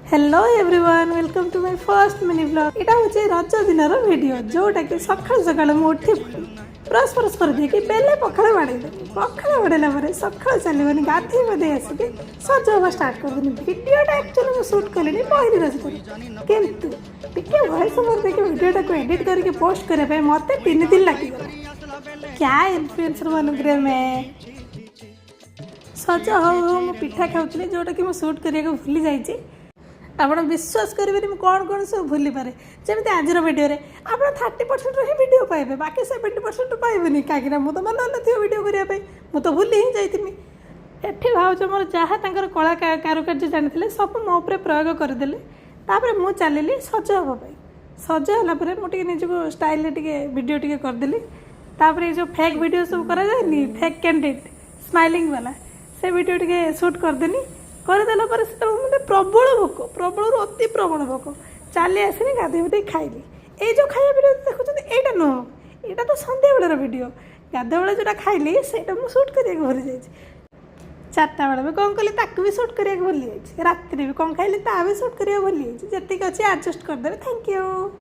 Hello everyone welcome to my first mini blog. इटा होचे रज दिनर वीडियो जोटा कि सकाळ सकाळ मु उठी ब्रश फ्रश कर दे कि बेले पखाळ बाड़े पखाळ बाड़ेला परे सकाळ चलीबनी गाधी बदे आसिके सज हवा स्टार्ट कर देनी। वीडियोटा एक्चुअली मु शूट कलेनी पहिली रज किंतु टिके वॉइस ओवर देके वीडियोटा को एडिट करके पोस्ट करे पे मते 3 दिन लागी गला। क्या इन्फ्लुएंसर बनूग्रे में सज हो मु पिठा खाउतली जोटा कि मु शूट करिया भूली जाइछि। ଆପଣ ବିଶ୍ୱାସ କରିବେନି ମୁଁ କ'ଣ କ'ଣ ସବୁ ଭୁଲିପାରେ। ଯେମିତି ଆଜିର ଭିଡ଼ିଓରେ ଆପଣ 30% ହିଁ ଭିଡ଼ିଓ ପାଇବେ, ବାକି 70% ପାଇବେନି। କାହିଁକିନା ମୁଁ ତ ମନେ ନଥିବ ଭିଡ଼ିଓ କରିବା ପାଇଁ, ମୁଁ ତ ଭୁଲି ହିଁ ଯାଇଥିମି। ଏଠି ଭାଉଜ ମୋର ଯାହା ତାଙ୍କର କଳା କାରୁକାର୍ଯ୍ୟ ଜାଣିଥିଲେ ସବୁ ମୋ ଉପରେ ପ୍ରୟୋଗ କରିଦେଲେ। ତାପରେ ମୁଁ ଚାଲିଲି ସଜ ହେବା ପାଇଁ। ସଜ ହେଲା ପରେ ମୁଁ ଟିକେ ନିଜକୁ ଷ୍ଟାଇଲରେ ଟିକେ ଭିଡ଼ିଓ ଟିକେ କରିଦେଲି। ତାପରେ ଏଇ ଯେଉଁ ଫେକ୍ ଭିଡ଼ିଓ ସବୁ କରାଯାଏନି, ଫେକ୍ କ୍ୟାଣ୍ଡିଡେଟ୍ ସ୍ମାଇଲିଂ ବାଲା, ସେ ଭିଡ଼ିଓ ଟିକେ ସୁଟ୍ କରିଦେଲି। करदेला मत प्रबल भोक, प्रबल अति प्रबल भोक। चली आसनी गाधे बुधे खाइली। ये जो खाया भिडियो देखुं यहाँ नुह, यहाँ तो सन्ध्या बेलर भिडियो। गाधा बेला जोटा खाइली से सुट कर भूली जाइए। 4टा बेला भी कौन कली ताकू भी सुट कर भूली जाइए। रात भी कौन खाइली ता भी सुट कर भूली जाइए। जी अच्छी एडजस्ट करदे। Thank you.